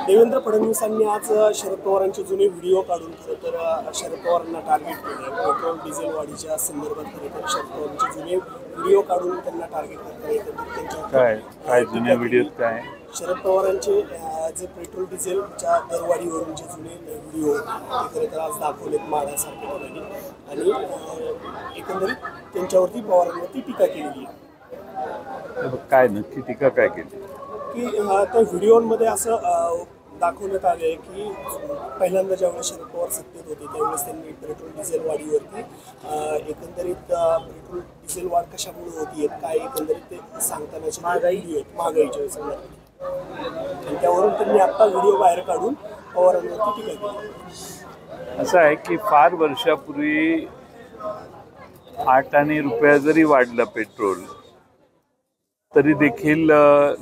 देवेंद्र फडणवीसांनी आज शरद पवारांचे जुने व्हिडिओ काढून खरं तर शरद पवारांना टार्गेट केलं आहे। पेट्रोल डिझेल वाढीच्या संदर्भात खरं तर शरद पवारांचे जुने व्हिडिओ काढून त्यांना टार्गेट करतात। काय जुने व्हिडिओ काय शरद पवारांचे जे पेट्रोल डिझेलच्या दरवाढीवरून जे जुने व्हिडिओ ते खरं तर आज दाखवलेत माढ्यासारख्या ठिकाणी आणि एकंदरीत त्यांच्यावरती पवारांवरती टीका केलेली आहे। काय नक्की टीका काय केली की त्या व्हिडिओमध्ये असं दाखवण्यात आलं आहे की पहिल्यांदा ज्यावेळेस शरद पवार सत्तेत होते त्यावेळेस त्यांनी पेट्रोल डिझेल वाढीवरती एकंदरीत पेट्रोल डिझेल वाढ कशामुळे होती काय एकंदरीत ते सांगतानाचे महागाईच्या संदर्भात आणि त्यावरून त्यांनी आत्ता व्हिडिओ बाहेर काढून पवारांवरती टीका केली। असं आहे की फार वर्षापूर्वी 8 आणे रुपया जरी वाढलं पेट्रोल तरी देखील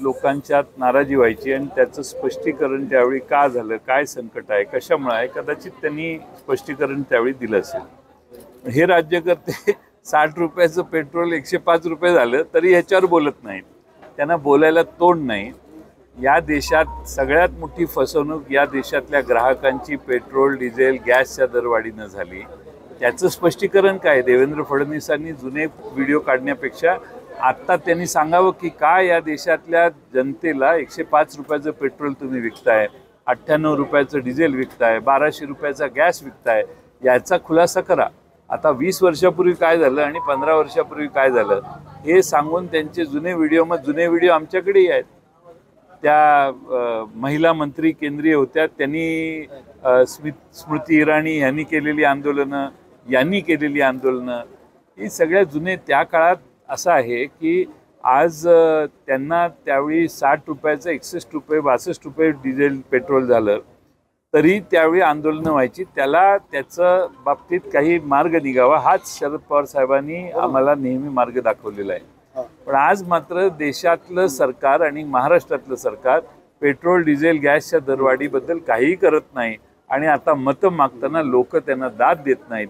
लोकांच्यात नाराजी व्हायची आणि त्याचं स्पष्टीकरण त्यावेळी का झालं, काय संकट आहे, कशामुळे आहे, कदाचित त्यांनी स्पष्टीकरण त्यावेळी दिलं असेल। हे राज्यकर्ते 60 रुपयाचं पेट्रोल 105 रुपये झालं तरी ह्याच्यावर बोलत नाहीत, त्यांना बोलायला तोंड नाही। या देशात सगळ्यात मोठी फसवणूक या देशातल्या ग्राहकांची पेट्रोल डिझेल गॅसच्या दरवाढीनं झाली। त्याचं स्पष्टीकरण काय? देवेंद्र फडणवीसांनी जुने व्हिडिओ काढण्यापेक्षा आत्ता त्यांनी सांगावं की काय या देशातल्या जनतेला 105 रुपयाचं पेट्रोल तुम्ही विकताय, 98 रुपयाचं डिझेल विकताय, 1200 रुपयाचा गॅस विकताय, याचा खुलासा करा। आता 20 वर्षापूर्वी काय झालं आणि 15 वर्षापूर्वी काय झालं हे सांगून त्यांचे जुने व्हिडिओ आमच्याकडेही आहेत। त्या महिला मंत्री केंद्रीय होत्या, त्यांनी स्मृती इराणी यांनी केलेली आंदोलनं, ही सगळ्या जुने त्या काळात असं आहे की आज त्यांना त्यावेळी 60 रुपयाचं 61 रुपये 62 रुपये डिझेल पेट्रोल झालं तरी त्यावेळी आंदोलनं व्हायची। त्याचं बाबतीत काही मार्ग निघावा हाच शरद पवार साहेबांनी आम्हाला नेहमी मार्ग दाखवलेला आहे। पण आज मात्र देशातलं सरकार आणि महाराष्ट्रातलं सरकार पेट्रोल डिझेल गॅसच्या दरवाढीबद्दल काहीही करत नाही आणि आता मतं मागताना लोक त्यांना दाद देत नाहीत।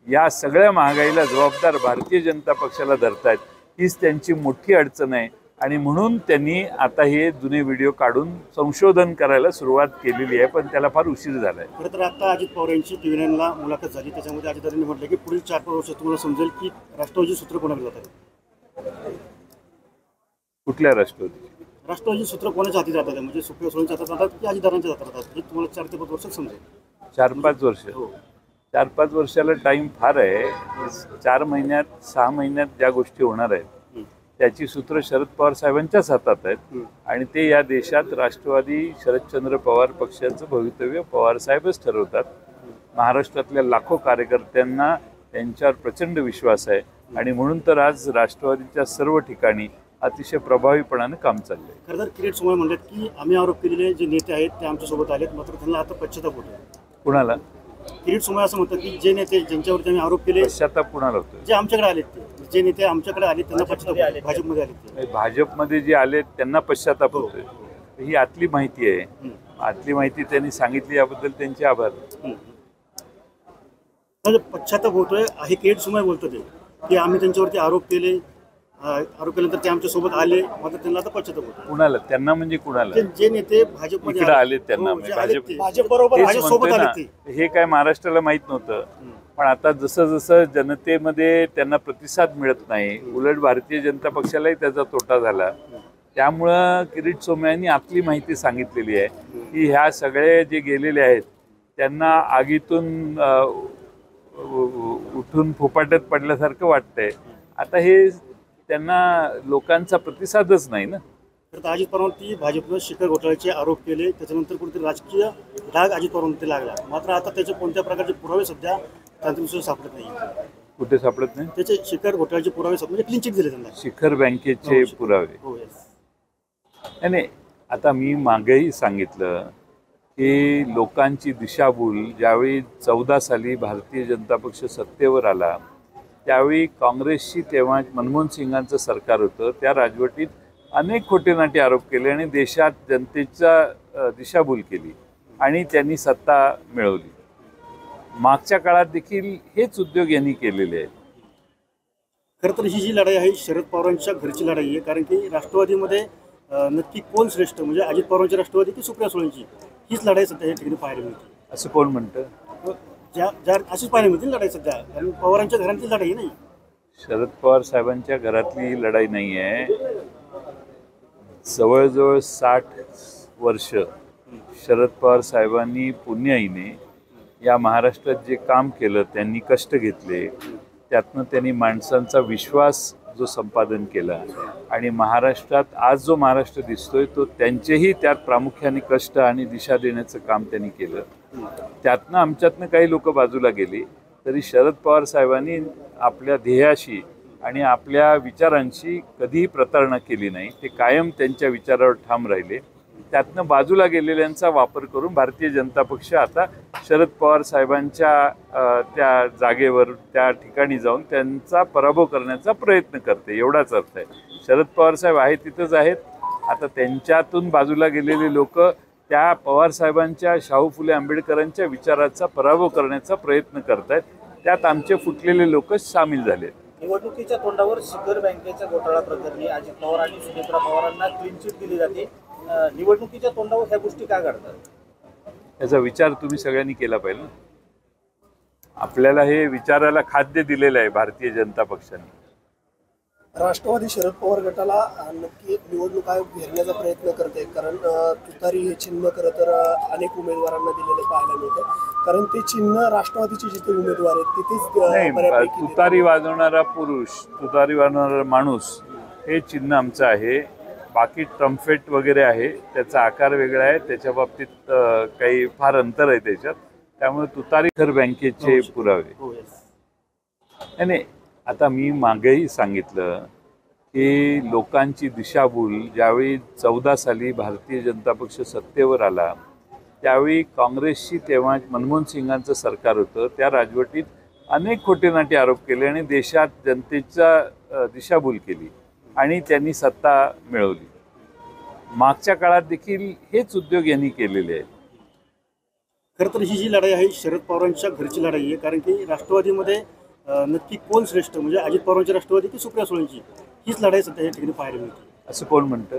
या सगळ्या महागाईला जबाबदार भारतीय जनता पक्षाला धरतायत, हीच त्यांची मोठी अडचण आहे आणि म्हणून त्यांनी आता हे जुने व्हिडिओ काढून संशोधन करायला सुरुवात केलेली आहे, पण त्याला फार उशीर झाला आहे। खरं तर आता अजित पवार यांची टीव्हीला मुलाखत झाली, त्याच्यामध्ये अजितदादांनी म्हटलं की पुढील 4-5 वर्षात तुम्हाला समजेल की राष्ट्रवादी सूत्र कोणाकडे जात आहे। कुठल्या राष्ट्रवादी सूत्र कोणाच्या हाती जातात, म्हणजे सुप्रिया सुळेंच्या हातात जातात की अजितदादांच्या हातात जातात, हे तुम्हाला 4 ते 5 वर्षात समजेल। 4-5 वर्ष 4-5 वर्षाला टाईम फार आहे। 4 महिन्यात 6 महिन्यात ज्या गोष्टी होणार आहेत त्याची सूत्र शरद पवार साहेबांच्याच हातात आहेत आणि ते या देशात राष्ट्रवादी शरदचंद्र पवार पक्षाचं भवितव्य पवार साहेबच ठरवतात। महाराष्ट्रातल्या लाखो कार्यकर्त्यांना त्यांच्यावर प्रचंड विश्वास आहे आणि म्हणून तर आज राष्ट्रवादीच्या सर्व ठिकाणी अतिशय प्रभावीपणाने काम चाललंय। खरं तर किरीट सोमय्या म्हणतात की आम्ही आरोप केलेले जे नेते आहेत ते आमच्यासोबत आलेत, मात्र त्यांना आता पश्चाताप होतो। कुणाला? किरीट सोमय्या असं म्हणतात की जे नेते ज्यांच्यावरती आम्ही आरोप केले पश्चाताप कुणाला होतो? जे आमच्याकडे आलेत, जे नेते आमच्याकडे आले त्यांना पश्चाताप, भाजपमध्ये आले, भाजपमध्ये जे आले त्यांना पश्चाताप होतोय, ही आतली माहिती आहे। आतली माहिती त्यांनी सांगितली याबद्दल त्यांचे आभार। पश्चाताप होतोय हे किरीट सोमय्या बोलतात की आम्ही त्यांच्यावरती आरोप केल्यानंतर ते आमच्या सोबत आले, मात्र त्यांना आता पश्चाताप होतो। कुणाला? त्यांना म्हणजे कुणाला? जे नेते भाजपमध्ये आले त्यांना भाजप बरोबर सोबत आले हे काय महाराष्ट्राला माहित नव्हतं, पण आता जसं जसं जनतेमध्ये त्यांना प्रतिसाद मिळत नाही, उलट भारतीय जनता पक्षालाही त्याचा तोटा झाला। त्यामुळं किरीट सोमय्यांनी आपली माहिती सांगितलेली आहे की ह्या सगळे जे गेलेले आहेत त्यांना आगीतून उठून फुफाट्यात पडल्यासारखं वाटतंय। आता हे त्यांना लोकांचा प्रतिसादच नाही ना। तर अजित पवारांवरती भाजपनं शिखर घोटाळ्याचे आरोप केले, त्याच्यानंतर कुठेतरी राजकीय डाग अजित पवारांवरती लागला, मात्र आता त्याचे कोणत्या प्रकारचे पुरावे सध्या तांत्रिक सापडत नाही। कुठे सापडत नाही? त्याचे शिखर घोटाळ्याचे पुरावे म्हणजे क्लीन चिट दिले त्यांना, शिखर बँकेचे पुरावे। नाही, आता मी मागेही सांगितलं की लोकांची दिशाभूल ज्यावेळी 14 साली भारतीय जनता पक्ष सत्तेवर आला त्यावेळी काँग्रेसची तेव्हा मनमोहन सिंगांचं सरकार होतं, त्या राजवटीत अनेक खोटेनाटे आरोप केले आणि देशात जनतेचा दिशाभूल केली आणि त्यांनी सत्ता मिळवली। मागच्या काळात देखील हेच उद्योग यांनी केलेले आहेत। खरं तर ही जी लढाई आहे शरद पवारांच्या घरची लढाई आहे, कारण की राष्ट्रवादीमध्ये नक्की कोण श्रेष्ठ, म्हणजे अजित पवारांची राष्ट्रवादी की सुप्रिया सुळेंची, हीच लढाई सध्या या ठिकाणी पाहायला मिळते. असं कोण म्हणतं? अशीच पाहायला मिळते लढाई सध्या, कारण पवारांच्या घरांची लढाई नाही. शरद पवार साहेबांच्या घरातली लढाई नाही आहे. जवळजवळ 60 वर्ष शरद पवार साहेबांनी पुण्याईने या महाराष्ट्रात जे काम केलं, त्यांनी कष्ट घेतले, त्यातनं त्यांनी माणसांचा विश्वास जो संपादन केला आणि महाराष्ट्रात आज जो महाराष्ट्र दिसतोय तो त्यांचेही त्यात प्रामुख्याने कष्ट आणि दिशा देण्याचं काम त्यांनी केलं. त्यातनं आमच्यातनं काही लोक बाजूला गेली तरी शरद पवार साहेबांनी आपल्या ध्येयाशी आणि आपल्या विचारांशी कधीही प्रतारणा केली नाही. ते कायम त्यांच्या विचारावर ठाम राहिले. त्यातनं बाजूला गेलेल्यांचा वापर करून भारतीय जनता पक्ष आता शरद पवार साहेबांच्या त्या जागेवर त्या ठिकाणी जाऊन त्यांचा पराभव करण्याचा प्रयत्न करते, एवढाच अर्थ आहे. शरद पवार साहेब आहेत तिथंच आहेत. आता त्यांच्यातून बाजूला गेलेले लोक त्या पवार साहेबांच्या, शाहू फुले आंबेडकरांच्या विचाराचा पराभव करण्याचा प्रयत्न करत आहेत. त्यात आमचे फुटलेले लोक सामील झाले. निवडणुकीच्या तोंडावर शिखर बँकेच्या घोटाळा प्रकरणी अजित पवार आणि सुनेत्रा पवारांना क्लीन चिट दिली जाते. निवडणुकीच्या तोंडावर ह्या गोष्टी का घडतात? याचा विचार तुम्ही सगळ्यांनी केला पाहिजे ना. आपल्याला हे विचाराला खाद्य दिलेलं आहे भारतीय जनता पक्षाने. राष्ट्रवादी शरद पवार गटाला नक्की निवडणूक आयोग घेरण्याचा प्रयत्न करते, कारण तुतारी हे चिन्ह खरं तर अनेक उमेदवारांना दिलेलं पाहायला मिळतं. कारण ते चिन्ह राष्ट्रवादीचे जिथे उमेदवार आहेत तिथेच बऱ्यापैकी तुतारी वाजवणारा पुरुष, तुतारी वाजवणारा माणूस हे चिन्ह आमचं आहे. बाकी ट्रम्पेट वगैरे आहे, त्याचा आकार वेगळा आहे, त्याच्या बाबतीत काही फार अंतर आहे त्याच्यात. त्यामुळे तुतारी खर बँकेचे पुरावे. नाही, आता मी मागेही सांगितलं की लोकांची दिशाभूल ज्यावेळी 14 साली भारतीय जनता पक्ष सत्तेवर आला त्यावेळी काँग्रेसशी तेव्हा मनमोहन सिंगांचं सरकार होतं. त्या राजवटीत अनेक खोटेनाटे आरोप केले आणि देशात जनतेचा दिशाभूल केली आणि त्यांनी सत्ता मिळवली. मागच्या काळात देखील हेच उद्योग यांनी केलेले आहेत. खरं तर ही जी लढाई आहे शरद पवारांच्या घरची लढाई आहे, कारण की राष्ट्रवादीमध्ये नक्की कोण श्रेष्ठ, म्हणजे अजित पवारांची राष्ट्रवादी की सुप्रिया सुळेंची, हीच लढाई सध्या या ठिकाणी पाहायला मिळते. असं कोण म्हणतं?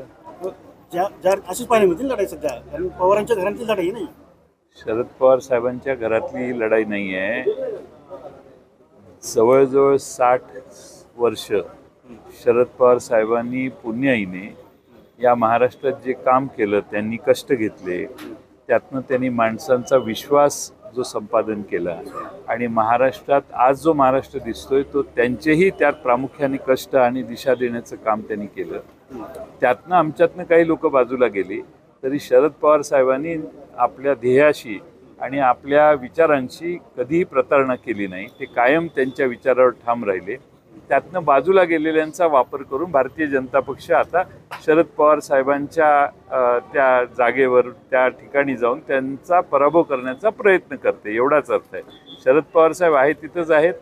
अशीच पाहायला मिळते लढाई सध्या, कारण पवारांच्या घरांची लढाई नाही. शरद पवार साहेबांच्या घरातली लढाई नाही आहे. जवळजवळ 60 वर्ष शरद पवार साहेबांनी पुण्याईने या महाराष्ट्रात जे काम केलं, त्यांनी कष्ट घेतले, त्यातनं त्यांनी माणसांचा विश्वास जो संपादन केला आणि महाराष्ट्रात आज जो महाराष्ट्र दिसतोय तो त्यांचेही त्यात प्रामुख्याने कष्ट आणि दिशा देण्याचं काम त्यांनी केलं. त्यातनं आमच्यातनं काही लोक बाजूला गेली तरी शरद पवार साहेबांनी आपल्या ध्येयाशी आणि आपल्या विचारांशी कधीही प्रतारणा केली नाही. ते कायम त्यांच्या विचारावर ठाम राहिले. त्यातनं बाजूला गेलेल्यांचा वापर करून भारतीय जनता पक्ष आता शरद पवार साहेबांच्या त्या जागेवर त्या ठिकाणी जाऊन त्यांचा पराभव करण्याचा प्रयत्न करते, एवढाच अर्थ आहे. शरद पवार साहेब आहेत तिथंच आहेत.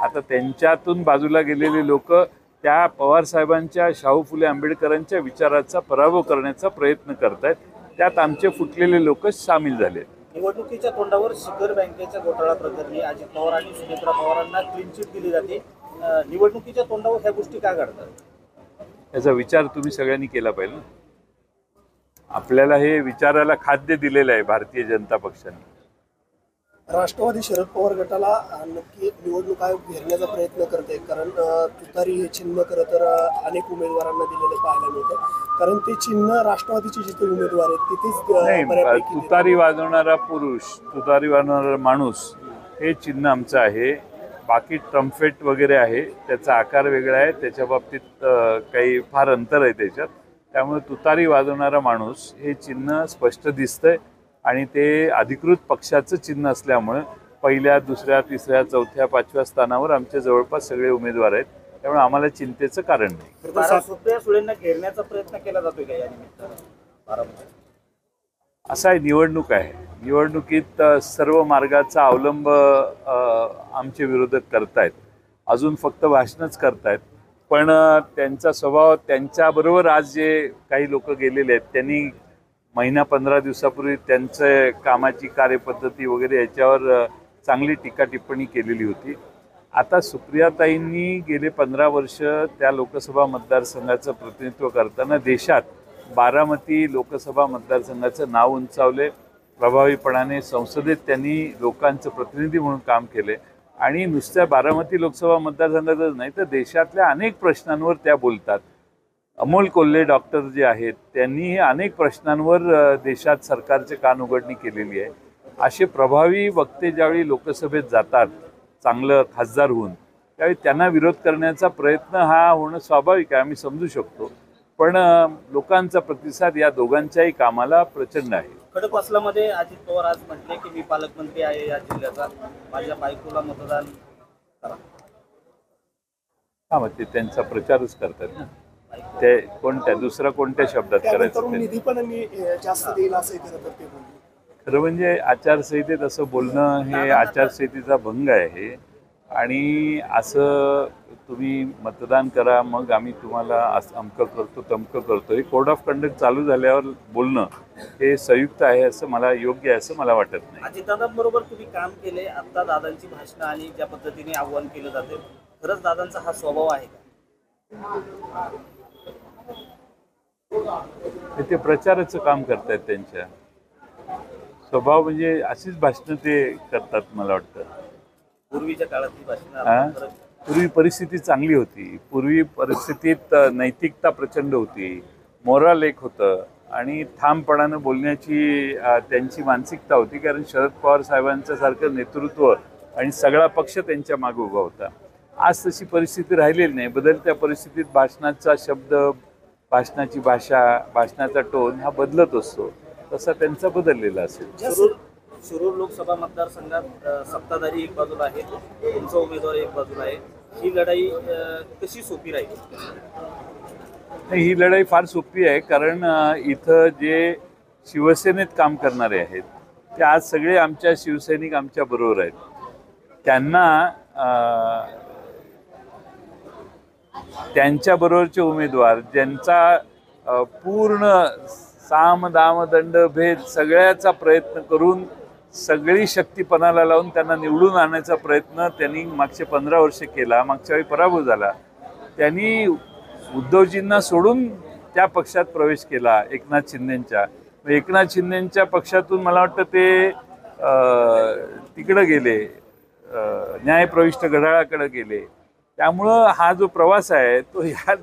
आता त्यांच्यातून बाजूला गेलेले लोक त्या पवार साहेबांच्या, शाहू फुले आंबेडकरांच्या विचाराचा पराभव करण्याचा प्रयत्न करत आहेत. त्यात आमचे फुटलेले लोक सामील झाले. निवडणुकीच्या तोंडावर शिखर बँकेच्या घोटाळा प्रकरणी अजित पवार आणि सुनेत्रा पवारांना क्लीन चिट दिली जाते. निवडणुकीच्या तोंडावर ह्या गोष्टी का घडतात? याचा विचार तुम्ही सगळ्यांनी केला पाहिजे ना. आपल्याला हे विचाराला खाद्य दिलेलं आहे भारतीय जनता पक्षाने. राष्ट्रवादी शरद पवार गटाला नक्की निवडणूक आयोग घेरण्याचा प्रयत्न करते, कारण तुतारी हे चिन्ह खरं तर अनेक उमेदवारांना दिलेलं पाहायला मिळतं. कारण ते चिन्ह राष्ट्रवादीचे जिथे उमेदवार आहेत तिथेच बऱ्यापैकी तुतारी वाजवणारा पुरुष, तुतारी वाजवणारा माणूस हे चिन्ह आमचं आहे. बाकी ट्रम्पेट वगैरे आहे, त्याचा आकार वेगळा आहे, त्याच्या बाबतीत काही फार अंतर आहे त्याच्यात. त्यामुळे तुतारी वाजवणारा माणूस हे चिन्ह स्पष्ट दिसतंय आणि ते अधिकृत पक्षाचं चिन्ह असल्यामुळे पहिल्या, दुसऱ्या, तिसऱ्या, चौथ्या, 5व्या स्थानावर आमचे जवळपास सगळे उमेदवार आहेत. त्यामुळे आम्हाला चिंतेचं कारण नाही. सुप्रिया सुळेंना घेरण्याचा प्रयत्न केला जातोय का या निमित्तानं? असा आहे, निवडणूक आहे. निवडणुकीत सर्व मार्गाचा अवलंब आमचे विरोधक करतायत. अजून फक्त भाषणच करतायत. पण त्यांचा स्वभाव, त्यांच्याबरोबर आज जे काही लोक गेलेले आहेत त्यांनी महिना 15 दिवसापूर्वी त्यांचं कामाची कार्यपद्धती वगैरे याच्यावर चांगली टीका टिप्पणी केलेली होती. आता सुप्रियाताईंनी गेले 15 वर्ष त्या लोकसभा मतदारसंघाचं प्रतिनिधित्व करताना देशात बारामती लोकसभा मतदारसंघाचं नाव उंचावले. प्रभावीपणाने संसदेत त्यांनी लोकांचं प्रतिनिधी म्हणून काम केले आणि नुसत्या बारामती लोकसभा मतदारसंघातच नाही तर देशातल्या अनेक प्रश्नांवर त्या बोलतात. अमोल कोल्हे डॉक्टर जे आहेत त्यांनी अनेक प्रश्नांवर देशात सरकारचे कान उघडणी केलेली आहे. असे प्रभावी वक्ते ज्यावेळी लोकसभेत जातात चांगलं खासदार होऊन त्यावेळी त्यांना विरोध करण्याचा प्रयत्न हा होणं स्वाभाविक आहे, आम्ही समजू शकतो. पण लोकांचा प्रतिसाद या दोघांच्याही कामाला प्रचंड आहे. खडकवासलामध्ये अजित पवार आज म्हटले की मी पालकमंत्री आहे या जिल्ह्याचा, माझ्या बायकोला मतदान करा. हा मग ते त्यांचा प्रचारच करतात ना. ते कोणत्या दुसरा कोणत्या शब्दात करायचं ते? निधी पण मी जास्त देईल असं खरं तर ते बोलले. खरं म्हणजे आचारसंहितेत असं बोलणं हे आचारसंहितेचा भंग आहे आणि असं तुम्ही मतदान करा मग आम्ही तुम्हाला अमकं करतो तमकं करतो हे कोड ऑफ कंडक्ट चालू झाल्यावर बोलणं हे संयुक्त आहे असं मला योग्य आहे असं मला वाटत नाही. अजितदादांबरोबर तुम्ही काम केले, आता दादांची भाषणं आणि ज्या पद्धतीने आव्हान केलं जाते, खरंच दादांचा हा स्वभाव आहे का? ते प्रचाराचं काम करतायत. त्यांच्या स्वभाव म्हणजे अशीच भाषणं ते करतात मला वाटतं. पूर्वीच्या काळातली भाषणं पूर्वी परिस्थिती चांगली होती. पूर्वी परिस्थितीत नैतिकता प्रचंड होती, मोराल एक होतं आणि ठामपणानं बोलण्याची त्यांची मानसिकता होती. कारण शरद पवार साहेबांच्या सारखं नेतृत्व आणि सगळा पक्ष त्यांच्या मागे उभा होता. आज तशी परिस्थिती राहिलेली नाही. बदलत्या परिस्थितीत भाषणाचा शब्द, भाषणाची भाषा, भाषणाचा टोन हा बदलत असतो. तसा त्यांचा बदललेला असेल. शिरूर लोकसभा मतदारसंघात सत्ताधारी एक बाजूला आहे, तुमचा उमेदवार एक बाजूला आहे. ही लढाई कशी सोपी राहील? ही लढाई फार सोपी आहे कारण इथं जे शिवसेनेत काम करणारे आहेत ते आज सगळे आमच्या शिवसैनिक आमच्या बरोबर आहेत. त्यांना त्यांच्याबरोबरचे उमेदवार ज्यांचा पूर्ण साम दाम दंड भेद सगळ्याचा प्रयत्न करून सगळी शक्ती पणाला लावून त्यांना निवडून आणण्याचा प्रयत्न त्यांनी मागचे 15 वर्षे केला. मागच्या वेळी पराभव झाला. त्यांनी उद्धवजींना सोडून त्या पक्षात प्रवेश केला एकनाथ शिंदेंच्या. एकनाथ शिंदेंच्या पक्षातून मला वाटतं ते तिकडं गेले, न्यायप्रविष्ट घड्याळाकडे गेले. त्यामुळं हा जो प्रवास आहे तो ह्या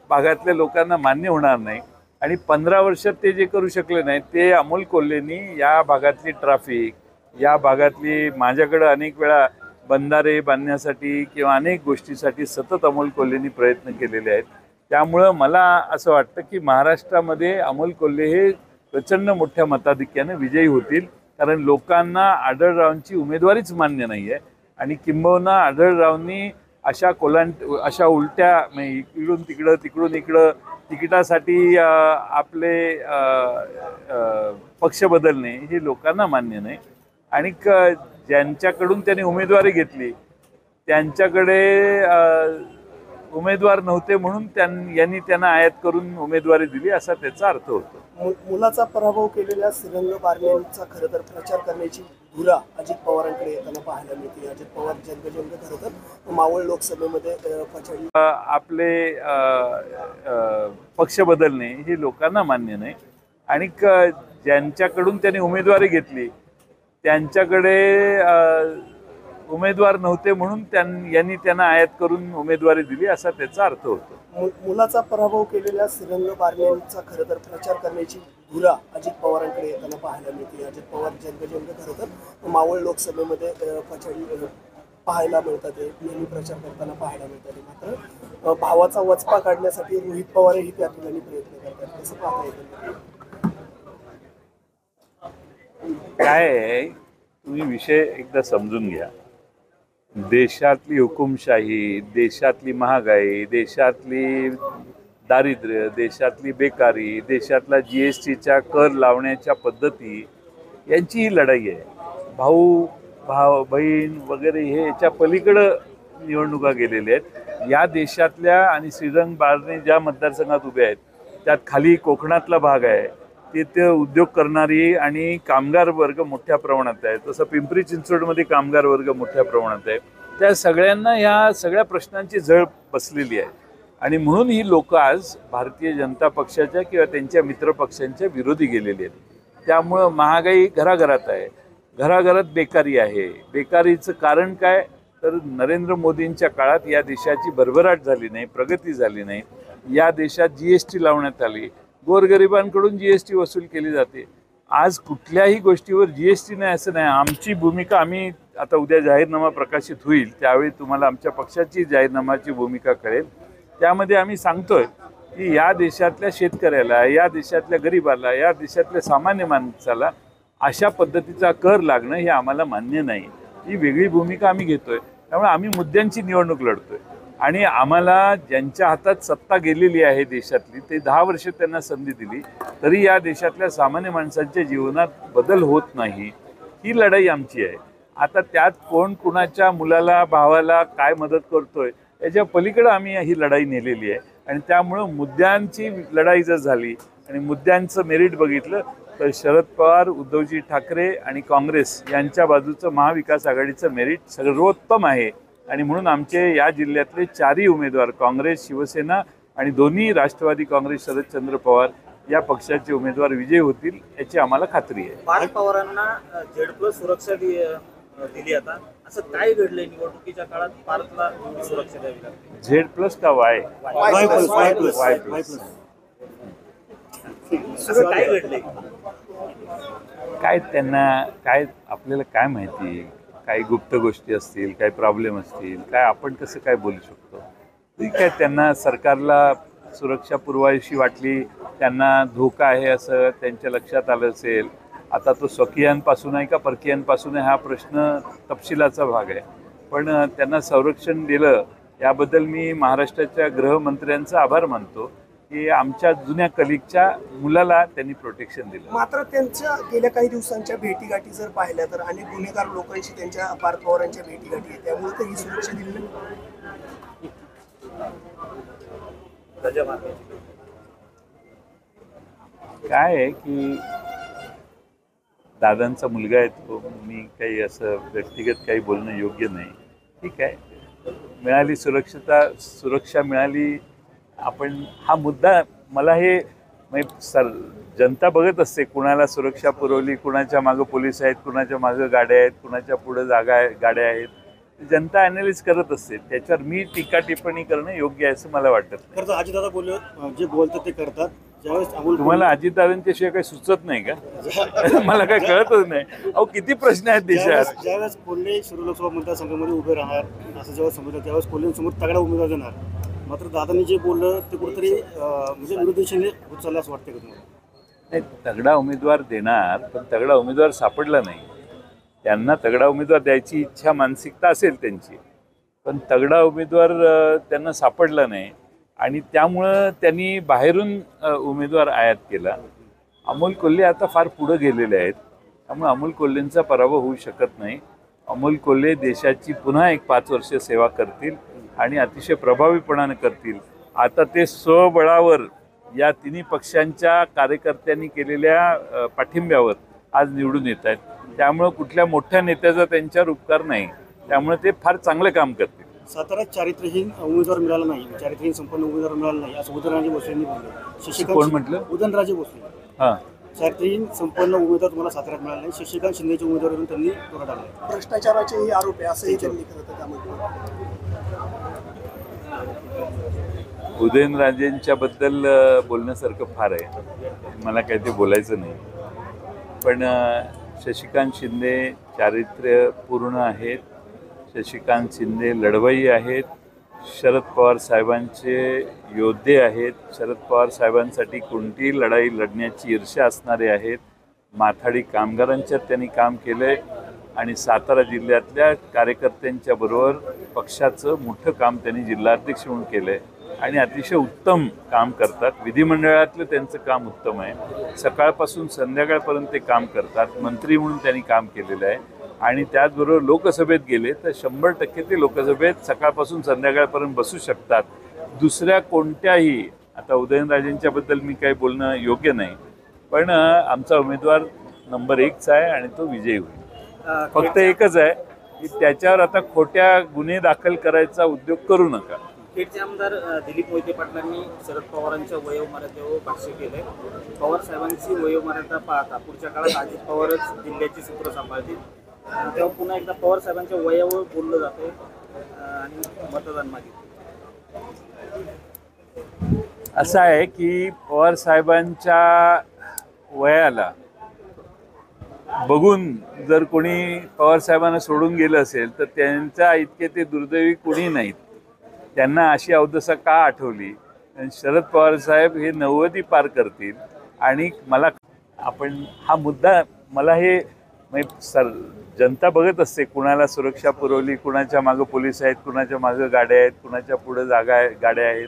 भागातल्या लोकांना मान्य होणार नाही. आणि 15 वर्षात ते जे करू शकले नाही ते अमोल कोल्हेंनी या भागातली ट्रॅफिक, या भागातली माझ्याकडं अनेक वेळा बंधारे बांधण्यासाठी किंवा अनेक गोष्टीसाठी सतत अमोल कोल्हेंनी प्रयत्न केलेले आहेत. त्यामुळं मला असं वाटतं की महाराष्ट्रामध्ये अमोल कोल्हे हे प्रचंड मोठ्या मताधिक्याने विजयी होतील. कारण लोकांना आढळरावांची उमेदवारीच मान्य नाही आहे आणि किंबहुना आढळरावांनी अशा उलट्या इकडून तिकडं तिकडून इकडं तिकिटासाठी आपले पक्ष बदलणे हे लोकांना मान्य नाही. आणि ज्यांच्याकडून त्यांनी उमेदवारी घेतली त्यांच्याकडे उमेदवार नव्हते म्हणून यांनी त्यांना आयात करून उमेदवारी दिली असा त्याचा अर्थ होतो. मुलाचा पराभव केलेल्या श्रीरंग बारण्यांचा खरं तर प्रचार करण्याची धुरा अजित पवारांकडे येताना पाहायला मिळते. अजित पवार जंगजंग खरं तर मावळ लोकसभेमध्ये प्रचंड आपले पक्ष बदलणे हे लोकांना मान्य नाही. आणि ज्यांच्याकडून त्यांनी उमेदवारी घेतली त्यांच्याकडे उमेदवार नव्हते म्हणून यांनी त्यांना आयात करून उमेदवारी दिली असा त्याचा अर्थ होतो. मुलाचा पराभव केलेल्या श्रीरंग बारण्यांचा खरं तर प्रचार करण्याची धुरा अजित पवारांकडे येताना पाहायला मिळते. अजित पवार जंगजंग खरं तर मावळ लोकसभेमध्ये प्रचंड पाहायला मिळतात, नेहमी प्रचार करताना पाहायला मिळतात. मात्र भावाचा वचपा काढण्यासाठी रोहित पवारही त्या ठिकाणी प्रयत्न करतात. कसं पाहता येतं? काय आहे, तुम्ही विषय एकदा समजून घ्या. देशातली हुकुमशाही, देशातली महागाई, देशातली दारिद्र्य, देशातली बेकारी, देशातला GSTच्या कर लावण्याच्या पद्धती यांची ही लढाई आहे. भाऊ बहीण वगैरे हे याच्या पलीकडं निवडणुका गेलेल्या आहेत. या देशातल्या आणि श्रीरंग बारणे ज्या मतदारसंघात उभे आहेत त्यात खाली कोकणातला भाग आहे, तिथे उद्योग करणारी आणि कामगार वर्ग मोठ्या प्रमाणात आहे. तसं पिंपरी चिंचवडमध्ये कामगार वर्ग मोठ्या प्रमाणात आहे. त्या सगळ्यांना ह्या सगळ्या प्रश्नांची झळ बसलेली आहे आणि म्हणून ही लोक आज भारतीय जनता पक्षाच्या किंवा त्यांच्या मित्रपक्षांच्या विरोधी गेलेली आहेत. त्यामुळं महागाई घराघरात आहे, घराघरात बेकारी आहे. बेकारीचं कारण काय, तर नरेंद्र मोदींच्या काळात या देशाची भरभराट झाली नाही, प्रगती झाली नाही. या देशात GST लावण्यात आली, गोरगरिबांकडून GST वसूल केली जाते. आज कुठल्याही गोष्टीवर GST नाही असं नाही. आमची भूमिका, आम्ही आता उद्या जाहीरनामा प्रकाशित होईल त्यावेळी तुम्हाला आमच्या पक्षाची जाहीरनामाची भूमिका कळेल. त्यामध्ये आम्ही सांगतोय की या देशातल्या शेतकऱ्याला, या देशातल्या गरिबाला, या देशातल्या सामान्य माणसाला अशा पद्धतीचा कर लागणं हे आम्हाला मान्य नाही. ही वेगळी भूमिका आम्ही घेतोय. त्यामुळे आम्ही मुद्द्यांची निवडणूक लढतोय आणि आम्हाला ज्यांच्या हातात सत्ता गेलेली आहे देशातली, ते 10 वर्ष त्यांना संधी दिली तरी या देशातल्या सामान्य माणसांच्या जीवनात बदल होत नाही. ही लढाई आमची आहे. आता त्यात कोण कुणाच्या मुलाला, भावाला काय मदत करतोय याच्या पलीकडे आम्ही ही लढाई नेलेली आहे. आणि त्यामुळं मुद्द्यांची लढाई जर झाली आणि मुद्द्यांचं मेरिट बघितलं तर शरद पवार, उद्धवजी ठाकरे आणि काँग्रेस यांच्या बाजूचं महाविकास आघाडीचं मेरिट सर्वोत्तम आहे. आणि म्हणून आमचे या जिल्ह्यातले 4ही उमेदवार, काँग्रेस, शिवसेना आणि दोन्ही राष्ट्रवादी काँग्रेस शरदचंद्र पवार या पक्षाचे उमेदवार विजयी होतील याची आम्हाला खात्री आहे. पार्थ पवारांना Z+ सुरक्षा दिली. आता असं काय घडलंय निवडणुकीच्या काळात पार्थला एवढी सुरक्षा द्यावी लागते? Z+ का Y? असं काय घडलंय? काय त्यांना काय, आपल्याला काय माहिती, काही गुप्त गोष्टी असतील, काही प्रॉब्लेम असतील, काय आपण कसं काय बोलू शकतो? ठीक आहे, त्यांना सरकारला सुरक्षा पुरवायशी वाटली, त्यांना धोका आहे असं त्यांच्या लक्षात आलं असेल. आता तो स्वकीयांपासून आहे का परकीयांपासून आहे हा प्रश्न तपशिलाचा भाग आहे. पण त्यांना संरक्षण दिलं याबद्दल मी महाराष्ट्राच्या गृहमंत्र्यांचा आभार मानतो की आमच्या जुन्या कलिगच्या मुलाला त्यांनी प्रोटेक्शन दिलं. मात्र त्यांच्या गेल्या काही दिवसांच्या भेटीगाठी जर पाहिल्या तर अनेक गुन्हेगार लोकांशी त्यांच्या पार्थ पवारांच्या भेटीगाठी आहेत, त्यामुळे तर ही सुरक्षा दिली नाही. काय आहे की दादांचा मुलगा आहे तो, मी काही असं व्यक्तिगत काही बोलणं योग्य नाही. ठीक आहे, मिळाली सुरक्षा मिळाली. आपण हा मुद्दा, मला हे जनता बघत असते, कुणाला सुरक्षा पुरवली, कुणाच्या मागं पोलीस आहेत, कुणाच्या मागं गाड्या आहेत, कुणाच्या पुढं गाड्या आहेत. जनता ॲनालिस करत असते. त्याच्यावर मी टीका टिप्पणी करणं योग्य आहे असं मला वाटत नाही. खरं तर अजितदादा बोलले, जे बोलतात ते करतात. ज्यावेळेस तुम्हाला अजितदादांच्याशिवाय काही सुचत नाही का? मला काय कळतच नाही. अहो किती प्रश्न आहेत देशात. ज्यावेळेस कोल्हे शिरूर लोकसभा मतदारसंघामध्ये उभे राहणार असं जेव्हा समजलं त्यावेळेस कोल्हेंसमोर तगडा उमेदवार देणार. मात्र दादांनी जे बोललं ते कुठेतरी म्हणजे विरोधी दिशेने होत चाललं असं वाटतं का तुम्हाला? नाही, तगडा उमेदवार देणार, पण तगडा उमेदवार सापडला नाही. त्यांना तगडा उमेदवार द्यायची इच्छा, मानसिकता असेल त्यांची, पण तगडा उमेदवार त्यांना सापडला नाही आणि त्यामुळं त्यांनी बाहेरून उमेदवार आयात केला. अमोल कोल्हे आता फार पुढं गेलेले आहेत, त्यामुळे अमोल कोल्हेंचा पराभव होऊ शकत नाही. अमोल कोल्हे देशाची पुन्हा एक 5 वर्ष सेवा करतील आणि अतिशय प्रभावीपणाने करतील. आता ते स्वबळावर या तिन्ही पक्षांच्या कार्यकर्त्यांनी केलेल्या पाठिंब्यावर आज निवडून येत आहेत. त्यामुळं कुठल्या मोठ्या नेत्याचा त्यांच्यावर उपकार नाही. त्यामुळे ते फार चांगलं काम करतील. साताऱ्यात चारित्र्यहीन उमेदवार मिळाला नाही, चारित्र्यहीन संपन्न उमेदवार मिळाला नाही असं उदयनराजे भोसलेंनी बोललं. कोण म्हटलं? उदयनराजे भोसले. हां, चारित्र्यहीन संपन्न उमेदवार तुम्हाला साताऱ्यात मिळाला नाही, शशिकांत शिंदेच्या उमेदवारीवरून त्यांनी तोडा टाकला. भ्रष्टाचाराचेही आरोप आहे असंही त्यांनी खरं तर त्यामध्ये. उदयनराजेंच्याबद्दल बोलण्यासारखं फार आहे, मला काही ते बोलायचं नाही. पण शशिकांत शिंदे चारित्र्यपूर्ण आहेत, शशिकांत शिंदे लढवय्ये आहेत, शरद पवार साहेबांचे योद्धे आहेत, शरद पवार साहेबांसाठी कोणतीही लढाई लढण्याची ईर्ष्या असणारे आहेत. माथाडी कामगारांच्यात त्यांनी काम केलं आहे आणि सातारा जिल्ह्यातल्या कार्यकर्त्यांच्या बरोबर पक्षाचं मोठं काम त्यांनी जिल्हाध्यक्ष म्हणून केलं आहे आणि अतिशय उत्तम काम करतात. विधिमंडळातलं त्यांचं काम उत्तम आहे. सकाळपासून संध्याकाळपर्यंत ते काम करतात. मंत्री म्हणून त्यांनी काम केलेलं आहे आणि त्याचबरोबर लोकसभेत गेले तर 100% ते लोकसभेत सकाळपासून संध्याकाळपर्यंत बसू शकतात. दुसऱ्या कोणत्याही, आता उदयनराजेंच्याबद्दल मी काही बोलणं योग्य नाही, पण आमचा उमेदवार नंबर 1चा आहे आणि तो विजयी होईल. फक्त एकच आहे की त्याच्यावर आता खोट्या गुन्हे दाखल करायचा उद्योग करू नका. खेडचे आमदार दिलीप मोहिते पाटलांनी शरद पवारांच्या वयोमर्यादेवर भाष्य केलंय. पवार साहेबांची वयोमर्यादा पाहता पुढच्या काळात अजित पवारच जिल्ह्याची सूत्र सांभाळतील. तेव्हा पुन्हा एकदा पवार साहेबांच्या वयावर बोललं जातंय आणि मतदान मागितलं. असं आहे की पवार साहेबांच्या वयाला बघून जर कोणी पवार साहेबांना सोडून गेलं असेल तर त्यांच्या इतके ते दुर्दैवी कोणी नाहीत. त्यांना अशी अवदसा का आठवली. शरद पवार साहेब हे 90 पार करतील आणि आपण हा मुद्दा मला हे जनता बघत असते, कुणाला सुरक्षा पुरवली, कुणाच्या मागं पोलीस आहेत, कुणाच्या मागं गाड्या आहेत, कुणाच्या पुढं गाड्या आहेत.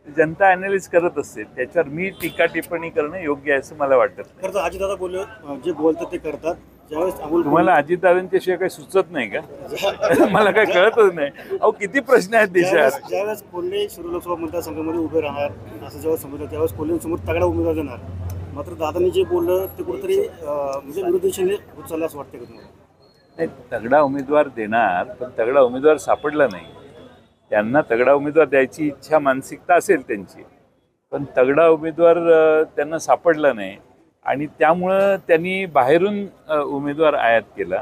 जनता ॲनालिस करत असते. त्याच्यावर मी टीका टिप्पणी करणं योग्य आहे असं मला वाटत नाही. खरं तर अजितदादा बोलले जे बोलतात ते करतात. ज्यावेळेस अमोल तुम्हाला अजितदादांच्याशिवाय काही सुचत नाही का? मला काही कळतच नाही. अहो किती प्रश्न आहेत देशात. ज्यावेळेस कोल्हे शिरूर लोकसभा मतदारसंघामध्ये उभे राहणार असं जेव्हा समजलं त्यावेळेस कोल्हेंसमोर तगडा उमेदवार देणार. मात्र दादांनी जे बोललं ते कुठेतरी म्हणजे विरोधी दिशेने होत चाललं असं वाटतं का तुम्हाला? नाही, तगडा उमेदवार देणार पण तगडा उमेदवार सापडला नाही. त्यांना तगडा उमेदवार द्यायची इच्छा मानसिकता असेल त्यांची, पण तगडा उमेदवार त्यांना सापडला नाही आणि त्यामुळं त्यांनी बाहेरून उमेदवार आयात केला.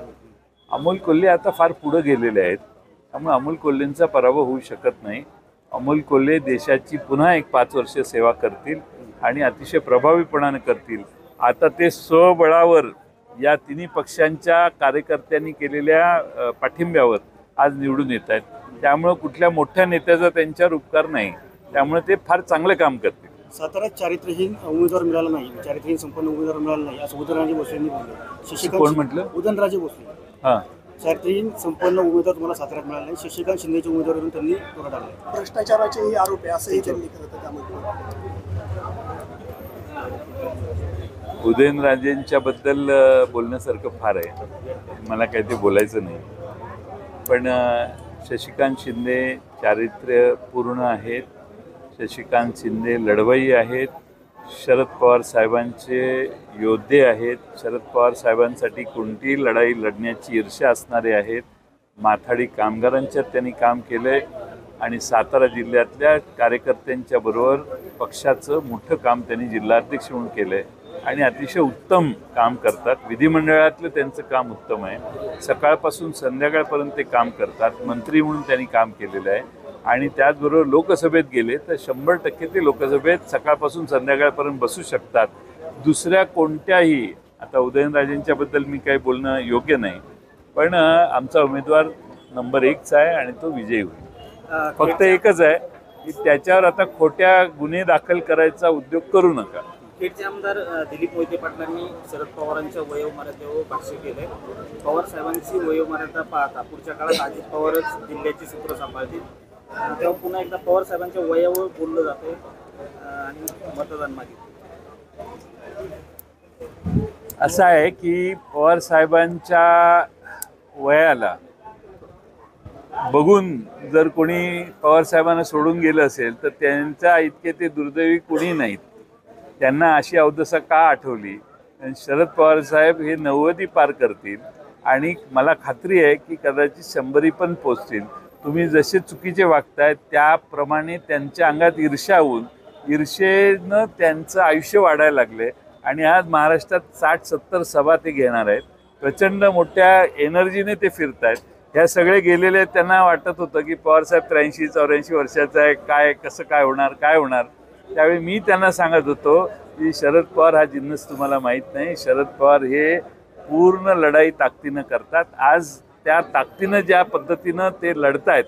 अमोल कोल्हे आता फार पुढं गेलेले आहेत, त्यामुळे अमोल कोल्हेंचा पराभव होऊ शकत नाही. अमोल कोल्हे देशाची पुन्हा एक 5 वर्ष सेवा करतील आणि अतिशय प्रभावीपणाने करतील. आता ते स्वबळावर या तिन्ही पक्षांच्या कार्यकर्त्यांनी केलेल्या पाठिंब्यावर आज निवडून येत आहेत. त्यामुळं कुठल्या मोठ्या नेत्याचा त्यांच्यावर उपकार नाही. त्यामुळे ते फार चांगलं काम करतील. साताऱ्यात चारित्र्यहीन उमेदवार मिळाला नाही, चारित्र्यहीन संपन्न उमेदवार मिळाला नाही असं उदयनराजे भोसलेंनी बोललं. कोण म्हटलं? उदयनराजे भोसले. हां, चारित्र्यहीन संपन्न उमेदवार तुम्हाला साताऱ्यात मिळाला नाही. शशिकांत शिंदेच्या उमेदवारीवरून त्यांनी तोडा टाकला. भ्रष्टाचाराचेही आरोप आहे असंही त्यांनी खरं तर त्यामध्ये उदयनराजेंच्याबद्दल बोलण्यासारखं फार आहे. मला काही ते बोलायचं नाही. पण शशिकांत शिंदे चारित्र्यपूर्ण आहेत. शशिकांत शिंदे लढवय्ये आहेत. शरद पवार साहेबांचे योद्धे आहेत. शरद पवार साहेबांसाठी कोणतीही लढाई लढण्याची ईर्ष्या असणारे आहेत. माथाडी कामगारांच्यात त्यांनी काम केलं आहे आणि सातारा जिल्ह्यातल्या कार्यकर्त्यांच्या बरोबर पक्षाचं मोठं काम त्यांनी जिल्हाध्यक्ष म्हणून केलं आहे आणि अतिशय उत्तम काम करतात. विधिमंडळातलं त्यांचं काम उत्तम आहे. सकाळपासून संध्याकाळपर्यंत ते काम करतात. मंत्री म्हणून त्यांनी काम केलेलं आहे आणि त्याचबरोबर लोकसभेत गेले तर 100% ते लोकसभेत सकाळपासून संध्याकाळपर्यंत बसू शकतात. दुसऱ्या कोणत्याही, आता उदयनराजेंच्याबद्दल मी काही बोलणं योग्य नाही, पण आमचा उमेदवार नंबर 1चा आहे आणि तो विजयी होईल. फक्त एकच आहे की त्याच्यावर आता खोट्या गुन्हे दाखल करायचा उद्योग करू नका. खेडचे आमदार दिलीप मोहिते पाटलांनी शरद पवारांच्या वयोमर्यादेवर भाष्य केलंय. पवार साहेबांची वयोमर्यादा पाहता पुढच्या काळात अजित पवारच जिल्ह्याची सूत्र सांभाळतील. तेव्हा पुन्हा एकदा पवार साहेबांच्या वयावर बोललं जातंय आणि मतदान मागितलं. असं आहे की पवार साहेबांच्या वयाला बघून जर कोणी पवार साहेबांना सोडून गेलं असेल तर त्यांच्या इतके ते दुर्दैवी कोणी नाहीत. त्यांना अशी अवदसा का आठवली. शरद पवार साहेब हे 90 पार करतील आणि मला खात्री आहे की कदाचित 100 पण पोचतील. तुम्ही जसे चुकीचे वागताय त्याप्रमाणे त्यांच्या अंगात ईर्ष्या होऊन ईर्षेनं त्यांचं आयुष्य वाढायला लागले आणि आज महाराष्ट्रात 60-70 सभा ते घेणार आहेत. प्रचंड मोठ्या एनर्जीने ते फिरत आहेत. ह्या सगळे गेलेले त्यांना वाटत होतं की पवारसाहेब 83-84 वर्षाचा आहे, काय कसं काय होणार. त्यावेळी मी त्यांना सांगत होतो की शरद पवार हा जिन्नस तुम्हाला माहीत नाही. शरद पवार हे पूर्ण लढाई ताकदीनं करतात. आज त्या ताकदीनं ज्या पद्धतीनं ते लढतायत,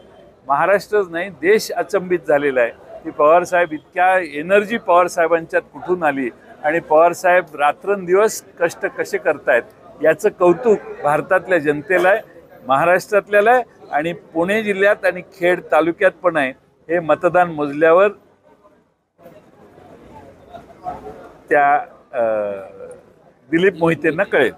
महाराष्ट्रच नाही देश अचंबित झालेला आहे की पवारसाहेब इतक्या एनर्जी पवारसाहेबांच्यात कुठून आली आणि पवारसाहेब रात्रंदिवस कष्ट कसे करतायत याचं कौतुक भारतातल्या जनतेला आहे, महाराष्ट्रातल्याला आहे आणि पुणे जिल्ह्यात आणि खेड तालुक्यात पण आहे. हे मतदान मोजल्यावर त्या दिलीप मोहितेंना कळेल.